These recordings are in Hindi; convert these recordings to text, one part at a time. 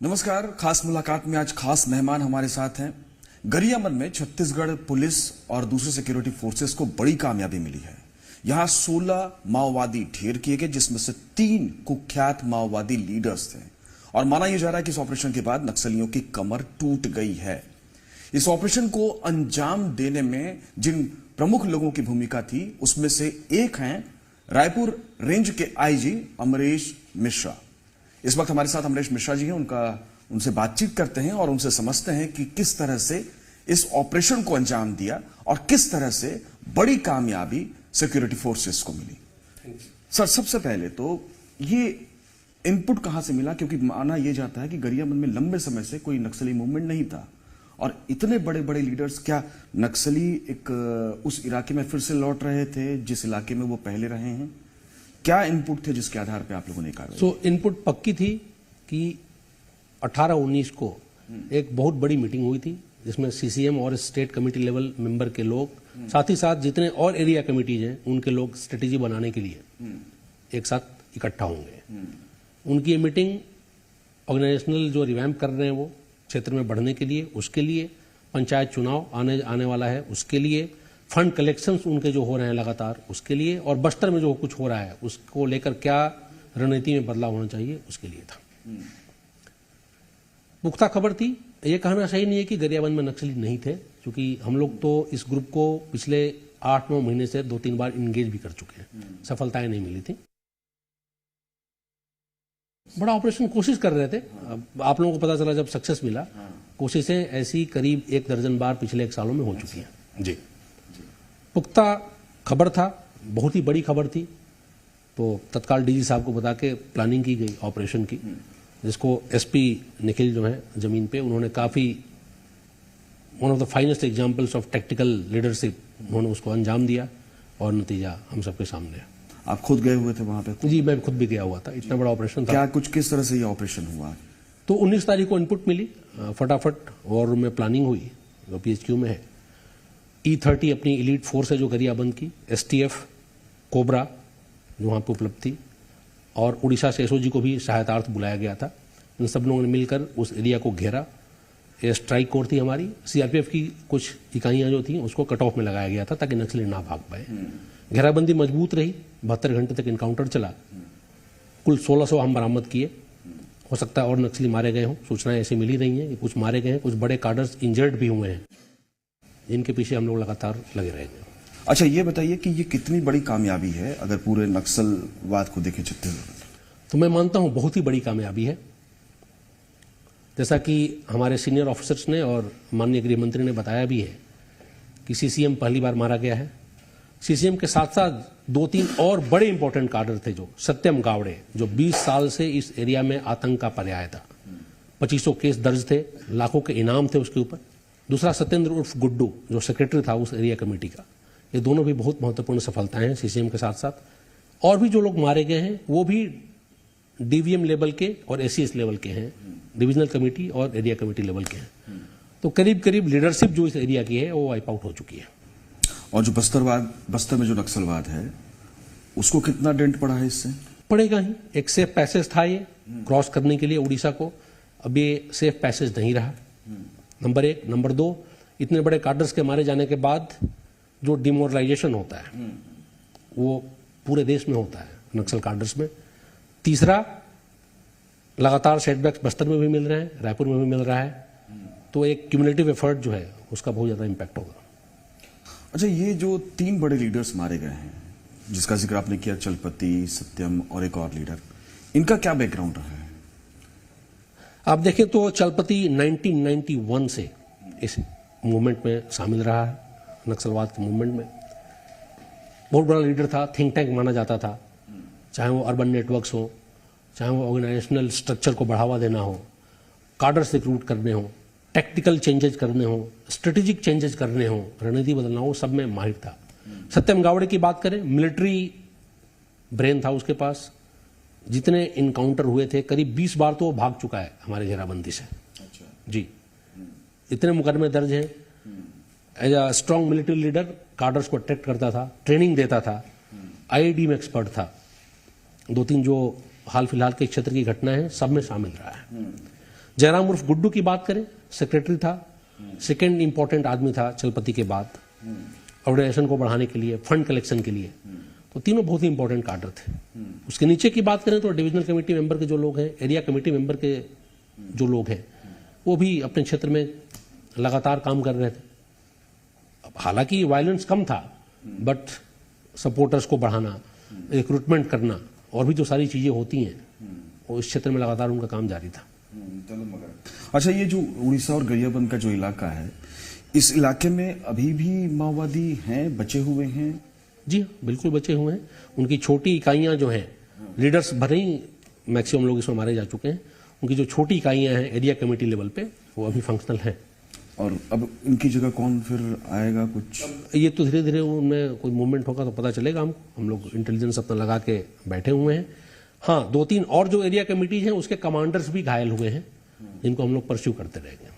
नमस्कार। खास मुलाकात में आज खास मेहमान हमारे साथ हैं। गरियाबंद में छत्तीसगढ़ पुलिस और दूसरे सिक्योरिटी फोर्सेस को बड़ी कामयाबी मिली है। यहां 16 माओवादी ढेर किए गए, जिसमें से 3 कुख्यात माओवादी लीडर्स थे और माना यह जा रहा है कि इस ऑपरेशन के बाद नक्सलियों की कमर टूट गई है। इस ऑपरेशन को अंजाम देने में जिन प्रमुख लोगों की भूमिका थी उसमें से एक हैं रायपुर रेंज के आईजी अमरेश मिश्रा। इस वक्त हमारे साथ अमरेश मिश्रा जी हैं। उनसे बातचीत करते हैं और उनसे समझते हैं कि किस तरह से इस ऑपरेशन को अंजाम दिया और किस तरह से बड़ी कामयाबी सिक्योरिटी फोर्सेस को मिली। सर, सबसे पहले तो ये इनपुट कहां से मिला, क्योंकि माना यह जाता है कि गरियाबंद में लंबे समय से कोई नक्सली मूवमेंट नहीं था और इतने बड़े बड़े लीडर्स, क्या नक्सली उस इलाके में फिर से लौट रहे थे जिस इलाके में वो पहले रहे हैं? क्या इनपुट थे जिसके आधार पे आप लोगों ने कार्रवाई? इनपुट पक्की थी कि 18-19 को एक बहुत बड़ी मीटिंग हुई थी जिसमें सीसीएम और स्टेट कमेटी लेवल मेंबर के लोग, साथ ही साथ जितने और एरिया कमेटीज हैं उनके लोग स्ट्रेटेजी बनाने के लिए एक साथ इकट्ठा होंगे। उनकी ये मीटिंग ऑर्गेनाइजेशनल जो रिवैम्प कर रहे हैं वो क्षेत्र में बढ़ने के लिए, उसके लिए पंचायत चुनाव आने वाला है उसके लिए, फंड कलेक्शंस उनके जो हो रहे हैं लगातार उसके लिए, और बस्तर में जो कुछ हो रहा है उसको लेकर क्या रणनीति में बदलाव होना चाहिए उसके लिए था। पुख्ता खबर थी। ये कहना सही नहीं है कि गरियाबंद में नक्सली नहीं थे, क्योंकि हम लोग तो इस ग्रुप को पिछले 8-9 महीने से 2-3 बार इंगेज भी कर चुके हैं। सफलताएं नहीं मिली थी। बड़ा ऑपरेशन कोशिश कर रहे थे। आप लोगों को पता चला जब सक्सेस मिला। कोशिशें ऐसी करीब 1 दर्जन बार पिछले 1 सालों में हो चुकी हैं। जी, पुख्ता खबर था, बहुत ही बड़ी खबर थी, तो तत्काल डीजी साहब को बता के प्लानिंग की गई ऑपरेशन की, जिसको एसपी निखिल जो है जमीन पे, उन्होंने काफ़ी one of the finest examples of tactical leadership, उन्होंने उसको अंजाम दिया और नतीजा हम सबके सामने है। आप खुद गए हुए थे वहां पे? जी, मैं खुद भी गया हुआ था। इतना बड़ा ऑपरेशन था। क्या कुछ किस तरह से ये ऑपरेशन हुआ? तो 19 तारीख को इनपुट मिली, फटाफट वॉर रूम में प्लानिंग हुई जो पीएचक्यू में है। E30 अपनी एलीट फोर्स है जो गरियाबंद की, STF, कोबरा जो वहाँ पर उपलब्ध थी, और उड़ीसा से एसओजी को भी सहायतार्थ बुलाया गया था। इन सब लोगों ने मिलकर उस एरिया को घेरा। एयर स्ट्राइक कोर थी हमारी, सीआरपीएफ की कुछ इकाइयाँ जो थी उसको कट ऑफ में लगाया गया था ताकि नक्सली ना भाग पाए। घेराबंदी मजबूत रही, 72 घंटे तक इनकाउंटर चला। कुल 1600 हम बरामद किए। हो सकता है और नक्सली मारे गए हों, सूचनाएं ऐसी मिली रही हैं कि कुछ मारे गए हैं, कुछ बड़े कार्डर्स इंजर्ड भी हुए हैं, इनके पीछे हम लोग लगातार लगे रहेंगे। अच्छा, ये बताइए कि ये कितनी बड़ी कामयाबी है अगर पूरे नक्सलवाद को देखें छत्तीसगढ़? तो मैं मानता हूं बहुत ही बड़ी कामयाबी है। जैसा कि हमारे सीनियर ऑफिसर्स ने और माननीय गृह मंत्री ने बताया भी है कि सीसीएम पहली बार मारा गया है। सीसीएम के साथ साथ 2-3 और बड़े इंपॉर्टेंट कार्डर थे, जो सत्यम गावड़े, जो 20 साल से इस एरिया में आतंक का पर्याय था। 2500 केस दर्ज थे, लाखों के इनाम थे उसके ऊपर। दूसरा सत्येंद्र उर्फ गुड्डू जो सेक्रेटरी था उस एरिया कमेटी का। ये दोनों भी बहुत महत्वपूर्ण सफलताएं हैं सीसीएम के साथ साथ। और भी जो लोग मारे गए हैं वो भी डीवीएम लेवल के और एसीएस लेवल के हैं, डिविजनल कमेटी और एरिया कमेटी लेवल के हैं। तो करीब करीब लीडरशिप जो इस एरिया की है वो वाइप आउट हो चुकी है। और जो बस्तर में जो नक्सलवाद है उसको कितना डेंट पड़ा है इससे? पड़ेगा ही। एक सेफ पैसेज था ये क्रॉस करने के लिए उड़ीसा को, अब ये सेफ पैसेज नहीं रहा, नंबर 1। नंबर 2, इतने बड़े कार्डर्स के मारे जाने के बाद जो डिमोरलाइजेशन होता है वो पूरे देश में होता है नक्सल कार्डर्स में। तीसरा, लगातार सेटबैक्स बस्तर में भी मिल रहे हैं, रायपुर में भी मिल रहा है, तो एक क्यूमुलेटिव एफर्ट जो है उसका बहुत ज्यादा इंपैक्ट होगा। अच्छा, ये जो 3 बड़े लीडर्स मारे गए हैं जिसका जिक्र आपने किया, चलपति, सत्यम और एक और लीडर, इनका क्या बैकग्राउंड रहा है? आप देखें तो चलपति 1991 से इस मूवमेंट में शामिल रहा है, नक्सलवाद के मूवमेंट में। बहुत बड़ा लीडर था, थिंक टैंक माना जाता था, चाहे वो अर्बन नेटवर्क्स हो, चाहे वो ऑर्गेनाइजेशनल स्ट्रक्चर को बढ़ावा देना हो, कार्डर्स रिक्रूट करने हो, टेक्टिकल चेंजेस करने हो, स्ट्रेटेजिक चेंजेस करने हो, रणनीति बदलना हो, सब में माहिर था। सत्यम गावड़े की बात करें, मिलिट्री ब्रेन था उसके पास। जितने इनकाउंटर हुए थे करीब 20 बार तो वो भाग चुका है हमारे घेराबंदी से। अच्छा। जी, इतने मुकदमे दर्ज हैं। As a strong military leader cadres को अट्रैक्ट करता था, ट्रेनिंग देता था, आईईडी में एक्सपर्ट था। 2-3 जो हाल फिलहाल के क्षेत्र की घटना है सब में शामिल रहा है। जयराम उर्फ गुड्डू की बात करें, सेक्रेटरी था, सेकेंड इंपॉर्टेंट आदमी था चलपति के बाद ऑर्गेनाइजेशन को बढ़ाने के लिए, फंड कलेक्शन के लिए। तो तीनों बहुत ही इंपॉर्टेंट कार्डर थे। उसके नीचे की बात करें तो डिविजनल कमेटी मेंबर के जो लोग हैं, एरिया कमेटी मेंबर के जो लोग हैं, वो भी अपने क्षेत्र में लगातार काम कर रहे थे। हालांकि वायलेंस कम था, बट सपोर्टर्स को बढ़ाना, रिक्रूटमेंट करना और भी जो सारी चीजें होती हैं, वो इस क्षेत्र में लगातार उनका काम जारी था। अच्छा, ये जो उड़ीसा और गरियाबंद का जो इलाका है, इस इलाके में अभी भी माओवादी हैं, बचे हुए हैं? जी हाँ, बिल्कुल बचे हुए हैं। उनकी छोटी इकाइयां जो हैं, लीडर्स भले ही मैक्सिमम लोग इसमें मारे जा चुके हैं, उनकी जो छोटी इकाइयां हैं एरिया कमेटी लेवल पे, वो अभी फंक्शनल हैं। और अब इनकी जगह कौन फिर आएगा? कुछ ये तो धीरे धीरे उनमें कोई मूवमेंट होगा तो पता चलेगा हमको। हम लोग इंटेलिजेंस अपना लगा के बैठे हुए हैं। हाँ, 2-3 और जो एरिया कमेटीज हैं उसके कमांडर्स भी घायल हुए हैं, जिनको हम लोग परस्यू करते रहेंगे।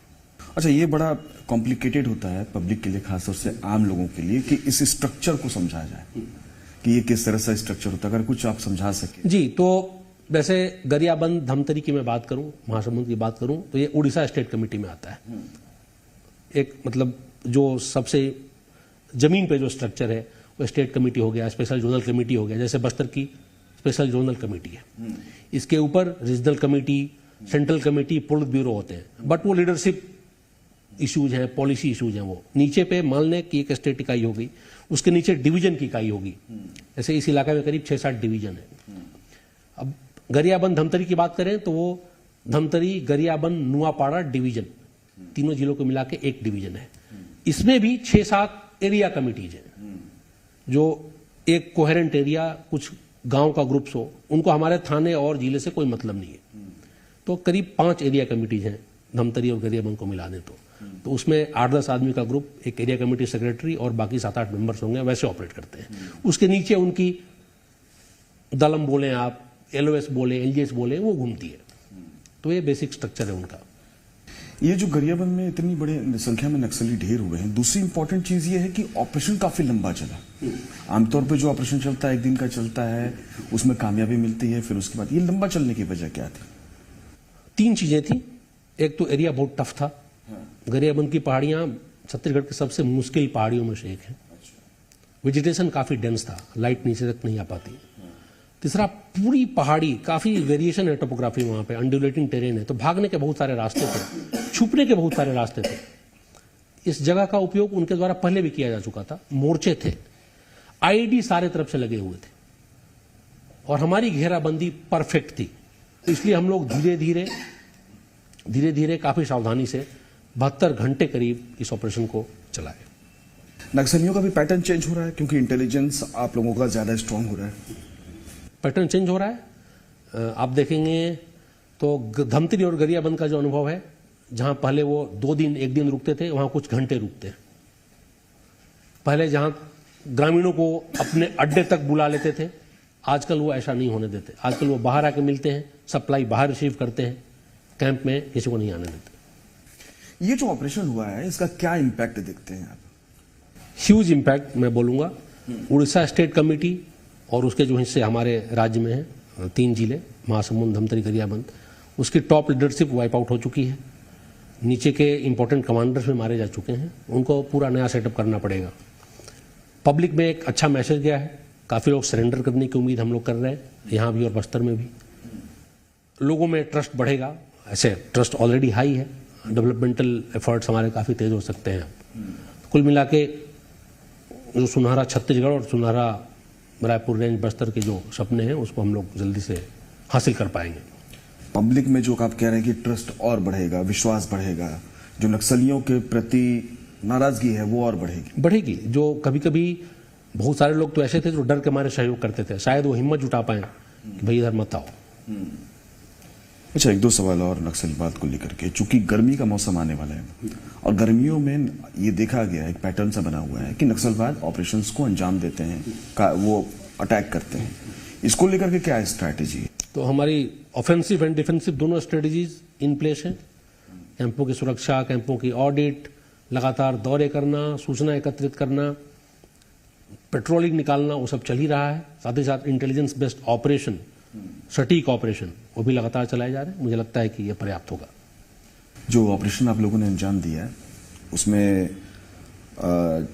अच्छा, ये बड़ा कॉम्प्लिकेटेड होता है पब्लिक के लिए, खासतौर से आम लोगों के लिए, कि इस स्ट्रक्चर को समझा जाए कि ये किस तरह से स्ट्रक्चर होता है। अगर कुछ आप समझा सके। जी, तो वैसे गरियाबंद धमतरी की मैं बात करूं, महासमुंद की बात करूं, तो ये उड़ीसा स्टेट कमेटी में आता है। एक मतलब जो सबसे जमीन पे जो स्ट्रक्चर है वो स्टेट कमेटी हो गया, स्पेशल जोनल कमेटी हो गया, जैसे बस्तर की स्पेशल जोनल कमेटी है। इसके ऊपर regional committee, central committee, polit bureau होते हैं, बट वो लीडरशिप इश्यूज हैं, पॉलिसी इश्यूज हैं। वो नीचे पे मान लें कि एक स्टेट इकाई होगी, उसके नीचे डिवीजन की इकाई होगी। जैसे इस इलाके में करीब 6-7 डिवीजन है। अब गरियाबंद धमतरी की बात करें तो वो धमतरी, गरियाबंद, नुआपाड़ा डिवीजन, तीनों जिलों को मिला के एक डिवीजन है। इसमें भी 6-7 एरिया कमिटीज हैं, जो एक कोहेरेंट एरिया, कुछ गांव का ग्रुप्स हो, उनको हमारे थाने और जिले से कोई मतलब नहीं है। तो करीब 5 एरिया कमिटीज हैं धमतरी और गरियाबंद को मिला दें तो उसमें 8-10 आदमी का ग्रुप, एक एरिया कमेटी सेक्रेटरी और बाकी 7-8 मेंबर्स होंगे, वैसे ऑपरेट करते हैं। उसके नीचे उनकी दलम बोले आप, एलओएस बोले, एलजीएस बोले, वो घूमती है। तो ये बेसिक स्ट्रक्चर है उनका। ये जो गरियाबंद में इतनी बड़ी संख्या में नक्सली ढेर हुए हैं, दूसरी इंपॉर्टेंट चीज ये है कि ऑपरेशन काफी लंबा चला। आमतौर पे जो ऑपरेशन चलता है 1 दिन का चलता है, उसमें कामयाबी मिलती है, फिर उसके बाद ये लंबा चलने की वजह क्या थी? 3 चीजें थी। एक तो एरिया बहुत टफ था। गरियाबंद की पहाड़ियां छत्तीसगढ़ की सबसे मुश्किल पहाड़ियों में से एक है। वेजिटेशन काफी डेंस था, लाइट नीचे तक नहीं आ पाती। तीसरा, पूरी पहाड़ी, काफी वेरिएशन है टोपोग्राफी वहां पे, अंडुलेटिंग टेरेन है, तो भागने के बहुत सारे रास्ते थे, छुपने के बहुत सारे रास्ते थे। इस जगह का उपयोग उनके द्वारा पहले भी किया जा चुका था। मोर्चे थे, आईडी सारे तरफ से लगे हुए थे, और हमारी घेराबंदी परफेक्ट थी। तो इसलिए हम लोग धीरे धीरे काफी सावधानी से 72 घंटे करीब इस ऑपरेशन को चलाए। नक्सलियों का भी पैटर्न चेंज हो रहा है, क्योंकि इंटेलिजेंस आप लोगों का ज्यादा स्ट्रांग हो रहा है। पैटर्न चेंज हो रहा है। आप देखेंगे तो धमतरी और गरियाबंद का जो अनुभव है, जहां पहले वो 2 दिन 1 दिन रुकते थे, वहां कुछ घंटे रुकते हैं। पहले जहां ग्रामीणों को अपने अड्डे तक बुला लेते थे, आजकल वो ऐसा नहीं होने देते। आजकल वो बाहर आके मिलते हैं, सप्लाई बाहर रिसीव करते हैं, कैंप में किसी को नहीं आने देते। ये जो ऑपरेशन हुआ है, इसका क्या इंपैक्ट देखते हैं आप? ह्यूज इंपैक्ट मैं बोलूंगा। उड़ीसा स्टेट कमेटी और उसके जो हिस्से हमारे राज्य में हैं, 3 जिले, महासमुंद, धमतरी, गरियाबंद, उसकी टॉप लीडरशिप वाइप आउट हो चुकी है। नीचे के इंपॉर्टेंट कमांडर्स में मारे जा चुके हैं, उनको पूरा नया सेटअप करना पड़ेगा। पब्लिक में एक अच्छा मैसेज गया है, काफी लोग सरेंडर करने की उम्मीद हम लोग कर रहे हैं, यहाँ भी और बस्तर में भी। लोगों में ट्रस्ट बढ़ेगा, ऐसे ट्रस्ट ऑलरेडी हाई है। डेवलपमेंटल एफर्ट्स हमारे काफी तेज हो सकते हैं। कुल मिला के जो सुनहरा छत्तीसगढ़ और सुनहरा रायपुर रेंज बस्तर के जो सपने हैं, उसको हम लोग जल्दी से हासिल कर पाएंगे। पब्लिक में जो आप कह रहे हैं कि ट्रस्ट और बढ़ेगा, विश्वास बढ़ेगा, जो नक्सलियों के प्रति नाराजगी है वो और बढ़ेगी। जो कभी कभी बहुत सारे लोग तो ऐसे थे जो डर के मारे सहयोग करते थे, शायद वो हिम्मत जुटा पाए कि भाई इधर मत आओ। अच्छा, 1-2 सवाल और नक्सलवाद को लेकर के। चूंकि गर्मी का मौसम आने वाला है और गर्मियों में ये देखा गया है, एक पैटर्न सा बना हुआ है कि नक्सलवाद ऑपरेशंस को अंजाम देते हैं, वो अटैक करते हैं। इसको लेकर के क्या स्ट्रैटेजी है? तो हमारी ऑफेंसिव एंड डिफेंसिव दोनों स्ट्रेटेजीज इन प्लेस है। कैंपों की सुरक्षा, कैंपों की ऑडिट, लगातार दौरे करना, सूचना एकत्रित करना, पेट्रोलिंग निकालना, वो सब चल ही रहा है। साथ ही साथ इंटेलिजेंस बेस्ड ऑपरेशन, सटीक ऑपरेशन, वो भी लगातार चलाए जा रहे हैं। मुझे लगता है कि ये पर्याप्त होगा। जो ऑपरेशन आप लोगों ने अंजाम दिया है उसमें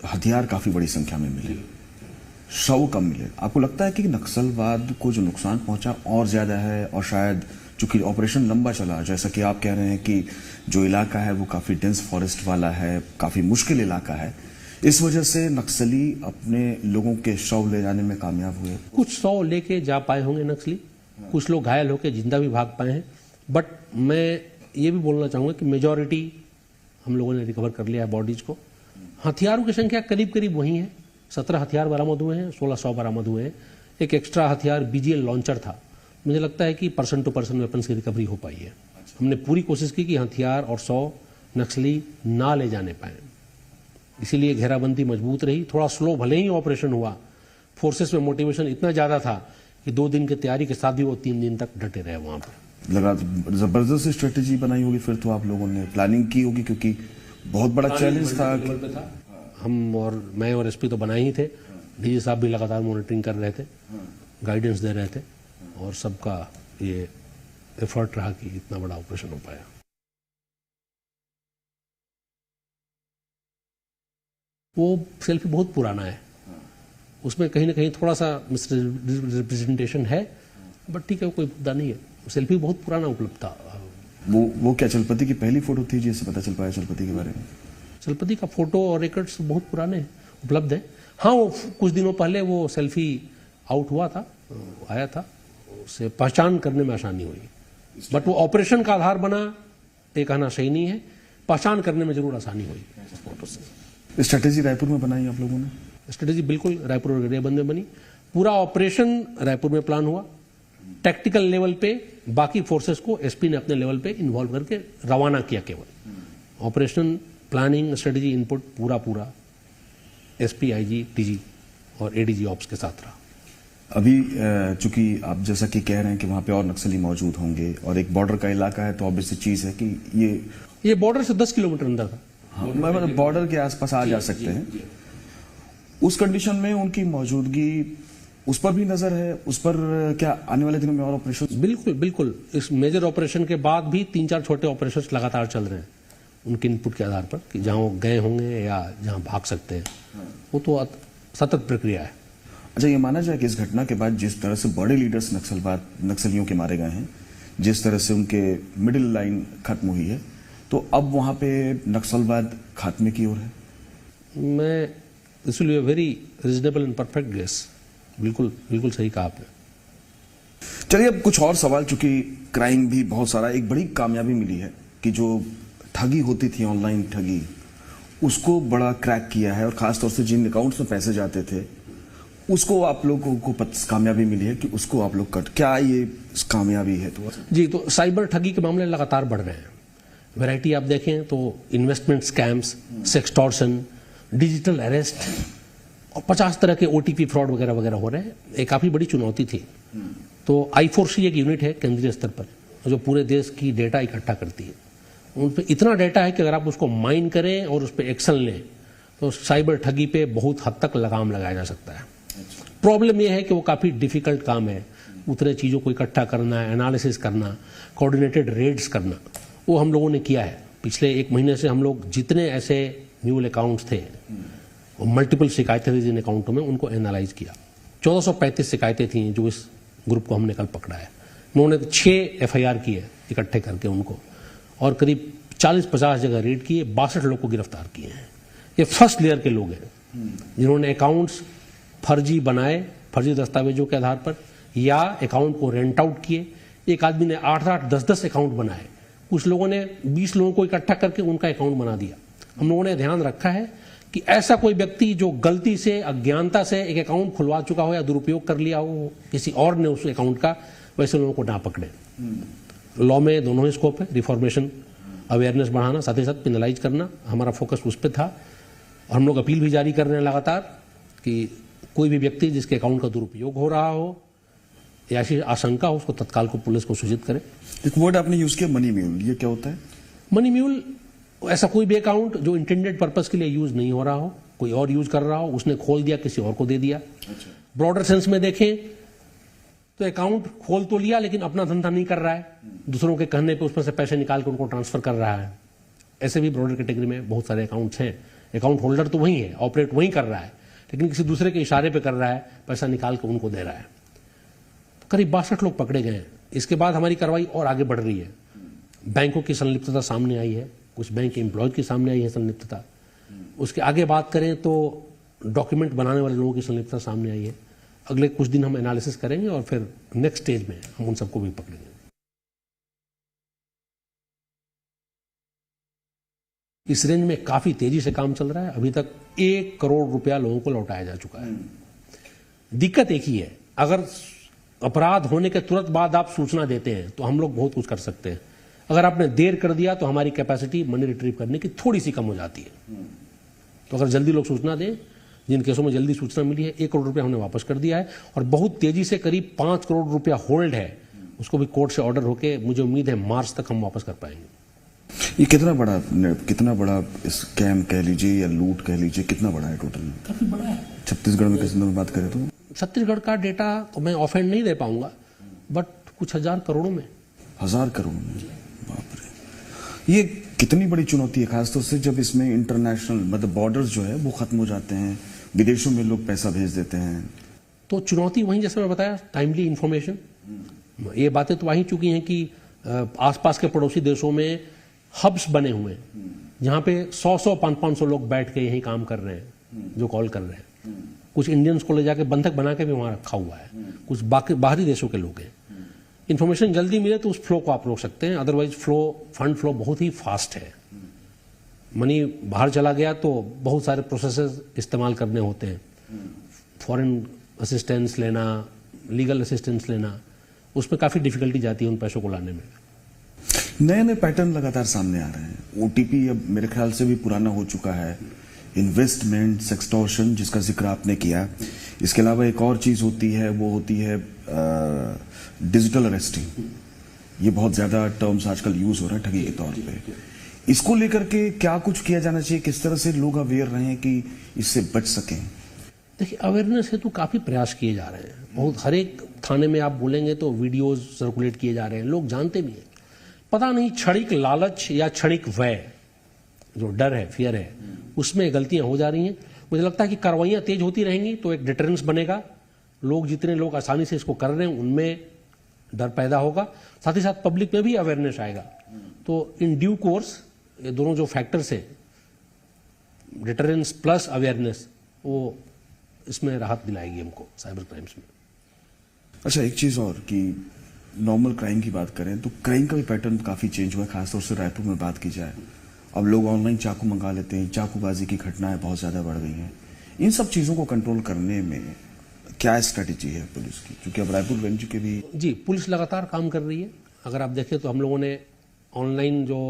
हथियार काफी बड़ी संख्या में मिले, शव कम मिले। आपको लगता है कि नक्सलवाद को जो नुकसान पहुंचा और ज्यादा है, और शायद चूंकि ऑपरेशन लंबा चला, जैसा कि आप कह रहे हैं कि जो इलाका है वो काफी डेंस फॉरेस्ट वाला है, काफी मुश्किल इलाका है, इस वजह से नक्सली अपने लोगों के शव ले जाने में कामयाब हुए? कुछ शव लेके जा पाए होंगे नक्सली, कुछ लोग घायल होकर जिंदा भी भाग पाए हैं, बट मैं ये भी बोलना चाहूंगा कि मेजॉरिटी हम लोगों ने रिकवर कर लिया है बॉडीज को। हथियारों की संख्या करीब करीब वही है, 17 हथियार बरामद हुए हैं, 16 शव बरामद हुए हैं। एक एक्स्ट्रा हथियार BGL लॉन्चर था। मुझे लगता है कि पर्सन टू पर्सन वेपन्स की रिकवरी हो पाई है। हमने पूरी कोशिश की कि हथियार और शव नक्सली ना ले जाने पाए, इसीलिए घेराबंदी मजबूत रही। थोड़ा स्लो भले ही ऑपरेशन हुआ, फोर्सेस में मोटिवेशन इतना ज्यादा था कि 2 दिन की तैयारी के साथ भी वो 3 दिन तक डटे रहे वहां पर। लगा जबरदस्त स्ट्रेटेजी बनाई होगी फिर तो, आप लोगों ने प्लानिंग की होगी, क्योंकि बहुत बड़ा चैलेंज था। हम और मैं और SP तो बनाए ही थे, DG साहब भी लगातार मॉनिटरिंग कर रहे थे, गाइडेंस दे रहे थे, और सबका ये एफर्ट रहा कि इतना बड़ा ऑपरेशन हो पाया। वो सेल्फी बहुत पुराना है, उसमें कहीं ना कहीं थोड़ा सा मिसरिप्रेजेंटेशन है, बट ठीक है, कोई मुद्दा नहीं है। सेल्फी बहुत पुराना उपलब्ध था। वो क्या चलपति की पहली फोटो थी जिससे पता चल पाया चलपति के बारे में? चलपति का फोटो और रिकॉर्ड्स बहुत पुराने उपलब्ध है। हाँ, वो कुछ दिनों पहले वो सेल्फी आउट हुआ था, आया था, उससे पहचान करने में आसानी हुई, बट वो ऑपरेशन का आधार बना ये कहना सही नहीं है। पहचान करने में जरूर आसानी हुई फोटो से। स्ट्रेटेजी रायपुर में बनाई आप लोगों ने? स्ट्रेटेजी बिल्कुल रायपुर और गरियाबंद में बनी। पूरा ऑपरेशन रायपुर में प्लान हुआ, टैक्टिकल लेवल पे बाकी फोर्सेस को SP ने अपने लेवल पे इन्वॉल्व करके रवाना किया। केवल ऑपरेशन प्लानिंग स्ट्रेटेजी इनपुट पूरा SP, IG, DG और ADG ऑप्स के साथ रहा। अभी चूंकि आप जैसा कि कह रहे हैं कि वहां पे और नक्सली मौजूद होंगे और एक बॉर्डर का इलाका है, तो ऑब्वियसली चीज है कि ये बॉर्डर से 10 किलोमीटर अंदर था। हाँ, मतलब बॉर्डर के आसपास आ जा सकते हैं। उस कंडीशन में उनकी मौजूदगी, उस पर भी नजर है, उस पर क्या आने वाले दिनों में और ऑपरेशन? बिल्कुल। इस मेजर ऑपरेशन के बाद भी 3-4 छोटे ऑपरेशंस लगातार चल रहे हैं उनके इनपुट के आधार पर, कि जहां वो गए होंगे या जहां भाग सकते हैं, वो तो सतत प्रक्रिया है। अच्छा, ये माना जाए कि इस घटना के बाद जिस तरह से बड़े लीडर्स नक्सलियों के मारे गए हैं, जिस तरह से उनके मिडिल लाइन खत्म हुई है, तो अब वहां पे नक्सलवाद खात्मे की ओर है? This will be a very reasonable and perfect guess. बिल्कुल सही कहा आपने। चलिए, अब कुछ और सवाल, चूंकि क्राइम भी बहुत सारा, एक बड़ी कामयाबी मिली है कि जो ठगी होती थी, ऑनलाइन ठगी, उसको बड़ा क्रैक किया है, और खासतौर से जिन अकाउंट्स में पैसे जाते थे उसको आप लोगों को कामयाबी मिली है कि उसको आप लोग क्या ये कामयाबी है? तो जी, तो साइबर ठगी के मामले लगातार बढ़ रहे हैं। वैरायटी आप देखें तो investment scams, sextortion, digital arrest और 50 तरह के OTP फ्रॉड वगैरह हो रहे हैं। एक काफी बड़ी चुनौती थी। तो I4C एक यूनिट है केंद्रीय स्तर पर, जो पूरे देश की डेटा इकट्ठा करती है। उन पर इतना डेटा है कि अगर आप उसको माइन करें और उस पर एक्शन लें तो साइबर ठगी पे बहुत हद तक लगाम लगाया जा सकता है। प्रॉब्लम यह है कि वो काफी डिफिकल्ट काम है, उतने चीजों को इकट्ठा करना, एनालिसिस करना, कोऑर्डिनेटेड रेड्स करना, वो हम लोगों ने किया है। पिछले 1 महीने से हम लोग जितने ऐसे म्यूल अकाउंट्स थे, मल्टीपल शिकायतें थी जिन अकाउंटों में, उनको एनालाइज किया। 1435 शिकायतें थी जो इस ग्रुप को हमने कल पकड़ा है। उन्होंने 6 FIR किए इकट्ठे करके उनको, और करीब 40-50 जगह रेड किए, 62 लोग को गिरफ्तार किए हैं। ये फर्स्ट लेयर के लोग हैं जिन्होंने अकाउंट्स फर्जी बनाए, फर्जी दस्तावेजों के आधार पर, या अकाउंट को रेंट आउट किए। एक आदमी ने 8-8, 10-10 अकाउंट बनाए। कुछ लोगों ने 20 लोगों को इकट्ठा करके उनका अकाउंट बना दिया। हम लोगों ने ध्यान रखा है कि ऐसा कोई व्यक्ति जो गलती से, अज्ञानता से एक अकाउंट खुलवा चुका हो या दुरुपयोग कर लिया हो किसी और ने उस अकाउंट का, वैसे लोगों को ना पकड़े। लॉ में दोनों ही स्कोप है, रिफॉर्मेशन, अवेयरनेस बढ़ाना, साथ ही साथ पेनलाइज करना। हमारा फोकस उस पर था, और हम लोग अपील भी जारी कर रहे हैं लगातार कि कोई भी व्यक्ति जिसके अकाउंट का दुरुपयोग हो रहा हो या ऐसी आशंका हो, उसको तत्काल को पुलिस को सूचित करे। एक वर्ड आपने यूज किया, मनी म्यूल, ये क्या होता है? मनी म्यूल ऐसा कोई भी अकाउंट जो इंटेंडेड पर्पस के लिए यूज नहीं हो रहा हो, कोई और यूज कर रहा हो, उसने खोल दिया, किसी और को दे दिया। ब्रॉडर सेंस में देखें तो अकाउंट खोल तो लिया लेकिन अपना धंधा नहीं कर रहा है, दूसरों के कहने पे उसमें से पैसे निकाल कर उनको ट्रांसफर कर रहा है, ऐसे भी ब्रॉडर कैटेगरी में बहुत सारे अकाउंट्स हैं, अकाउंट होल्डर तो वही है, ऑपरेट वही कर रहा है, लेकिन किसी दूसरे के इशारे पे कर रहा है, पैसा निकाल के उनको दे रहा है। तो करीब 62 लोग पकड़े गए हैं। इसके बाद हमारी कार्रवाई और आगे बढ़ रही है। बैंकों की संलिप्तता सामने आई है, कुछ बैंक के एम्प्लॉयज की सामने आई है संलिप्तता। उसके आगे बात करें तो डॉक्यूमेंट बनाने वाले लोगों की संलिप्तता सामने आई है। अगले कुछ दिन हम एनालिसिस करेंगे और फिर नेक्स्ट स्टेज में हम उन सबको भी पकड़ेंगे। इस रेंज में काफी तेजी से काम चल रहा है। अभी तक 1 करोड़ रुपया लोगों को लौटाया जा चुका है। दिक्कत एक ही है, अगर अपराध होने के तुरंत बाद आप सूचना देते हैं तो हम लोग बहुत कुछ कर सकते हैं। अगर आपने देर कर दिया तो हमारी कैपेसिटी मनी रिट्रीव करने की थोड़ी सी कम हो जाती है। तो अगर जल्दी लोग सूचना दें, जिन केसों में जल्दी सूचना मिली है, 1 करोड़ रुपया हमने वापस कर दिया है और बहुत तेजी से करीब 5 करोड़ रुपया होल्ड है, उसको भी कोर्ट से ऑर्डर होके मुझे उम्मीद है मार्च तक हम वापस कर पाएंगे। ये कितना बड़ा स्कैम कह लीजिए या लूट कह लीजिए, कितना बड़ा है टोटल? काफी बड़ा है। छत्तीसगढ़ में किसी में बात करें तो छत्तीसगढ़ का डेटा तो मैं ऑफहैंड नहीं दे पाऊंगा, बट कुछ हजार करोड़ों में। 1000 करोड़ में? बाप रे। ये कितनी बड़ी चुनौती है, खासतौर से जब इसमें इंटरनेशनल मतलब बॉर्डर्स जो है वो खत्म हो जाते हैं, विदेशों में लोग पैसा भेज देते हैं। तो चुनौती वहीं, जैसे मैं बताया, टाइमली इंफॉर्मेशन। ये बातें तो आ ही चुकी हैं कि आसपास के पड़ोसी देशों में हब्स बने हुए हैं जहां पे 100-100, 500 लोग बैठ के यही काम कर रहे हैं, जो कॉल कर रहे हैं। कुछ इंडियंस को ले जाके बंधक बना के भी वहां रखा हुआ है। कुछ बाहरी देशों के लोग हैं। इन्फॉर्मेशन जल्दी मिले तो उस फ्लो को आप रोक सकते हैं, अदरवाइज फंड फ्लो बहुत ही फास्ट है। मनी बाहर चला गया तो बहुत सारे प्रोसेसेस इस्तेमाल करने होते हैं, फॉरेन असिस्टेंस लेना, लीगल असिस्टेंस लेना, उसमें काफी डिफिकल्टी जाती है उन पैसों को लाने में। नए नए पैटर्न लगातार सामने आ रहे हैं। ओटीपी अब मेरे ख्याल से भी पुराना हो चुका है। इन्वेस्टमेंट, सेक्सटॉर्शन जिसका जिक्र आपने किया, इसके अलावा एक और चीज होती है, वो होती है डिजिटल अरेस्टिंग। ये बहुत ज्यादा टर्म्स आजकल यूज हो रहा है ठगी के तौर पे। इसको लेकर के क्या कुछ किया जाना चाहिए, किस तरह से लोग अवेयर रहें कि इससे बच सकें? देखिए, अवेयरनेस हेतु काफी प्रयास किए जा रहे हैं। बहुत, हर एक थाने में आप बोलेंगे तो वीडियोज सर्कुलेट किए जा रहे हैं, लोग जानते भी हैं। पता नहीं क्षणिक लालच या क्षणिक व्यय, जो डर है, फियर है, उसमें गलतियां हो जा रही हैं। मुझे लगता है कि कार्रवाइयां तेज होती रहेंगी तो एक डिटरेंस बनेगा। लोग, जितने लोग आसानी से इसको कर रहे हैं, उनमें डर पैदा होगा, साथ ही साथ पब्लिक में भी अवेयरनेस आएगा। तो इन ड्यू कोर्स ये दोनों जो फैक्टर्स हैं, डिटरेंस प्लस अवेयरनेस, वो इसमें राहत दिलाएगी हमको साइबर क्राइम्स में। अच्छा, एक चीज और कि नॉर्मल क्राइम की बात करें तो क्राइम का भी पैटर्न काफी चेंज हुआ है, खासतौर से रायपुर में बात की जाए। अब लोग ऑनलाइन चाकू मंगा लेते हैं, चाकूबाजी की घटनाएं बहुत ज्यादा बढ़ गई हैं। इन सब चीजों को कंट्रोल करने में क्या स्ट्रेटेजी है पुलिस की, क्योंकि अब रायपुर रेंज के भी? जी, पुलिस लगातार काम कर रही है। अगर आप देखें तो हम लोगों ने ऑनलाइन जो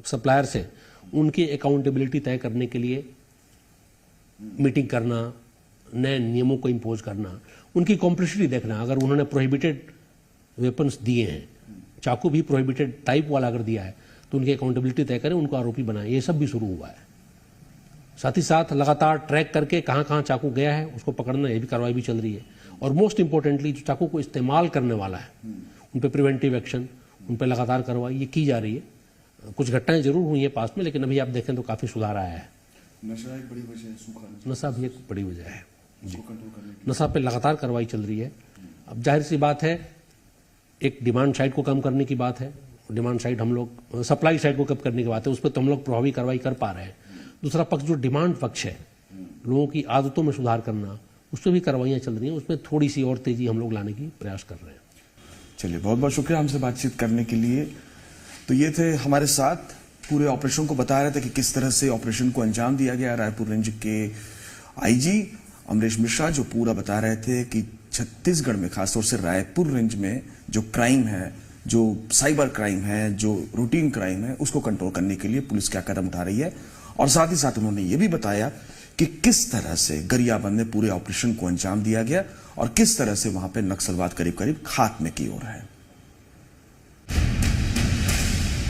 सप्लायर्स हैं उनकी अकाउंटेबिलिटी तय करने के लिए मीटिंग करना, नए नियमों को इम्पोज करना, उनकी कॉम्प्लिसिटी देखना। अगर उन्होंने प्रोहिबिटेड वेपन्स दिए हैं, चाकू भी प्रोहिबिटेड टाइप वाला अगर दिया है, तो उनकी अकाउंटेबिलिटी तय करें, उनको आरोपी बनाएं। ये सब भी शुरू हुआ है। साथ ही साथ लगातार ट्रैक करके कहाँ कहाँ चाकू गया है उसको पकड़ना, ये भी कार्रवाई भी चल रही है। और मोस्ट इंपॉर्टेंटली, जो चाकू को इस्तेमाल करने वाला है उन पर प्रिवेंटिव एक्शन, उन पर लगातार कार्रवाई ये की जा रही है। कुछ घटनाएं जरूर हुई हैं पास में, लेकिन अभी आप देखें तो काफी सुधार आया है। नशा एक बड़ी वजह है, सूखा नशा भी एक बड़ी वजह है। नशा पे लगातार कार्रवाई चल रही है। अब जाहिर सी बात है, एक डिमांड साइड को कम करने की बात है। डिमांड साइड हम लोग, सप्लाई साइड को कम करने की बात है, उस पर तो हम लोग प्रभावी कार्रवाई कर पा रहे हैं। दूसरा पक्ष जो डिमांड पक्ष है, लोगों की आदतों में सुधार करना, उस पर भी कार्रवाइयां चल रही हैं। उसमें थोड़ी सी और तेजी हम लोग लाने की प्रयास कर रहे हैं। चलिए, बहुत बहुत शुक्रिया हमसे बातचीत करने के लिए। तो ये थे हमारे साथ, पूरे ऑपरेशन को बता रहे थे कि किस तरह से ऑपरेशन को अंजाम दिया गया। रायपुर रेंज के आईजी अमरेश मिश्रा जो पूरा बता रहे थे कि छत्तीसगढ़ में, खासतौर से रायपुर रेंज में जो क्राइम है, जो साइबर क्राइम है, जो रूटीन क्राइम है, उसको कंट्रोल करने के लिए पुलिस क्या कदम उठा रही है। और साथ ही साथ उन्होंने ये भी बताया कि किस तरह से गरियाबंद में पूरे ऑपरेशन को अंजाम दिया गया और किस तरह से वहां पे नक्सलवाद करीब करीब खात्मे की ओर है।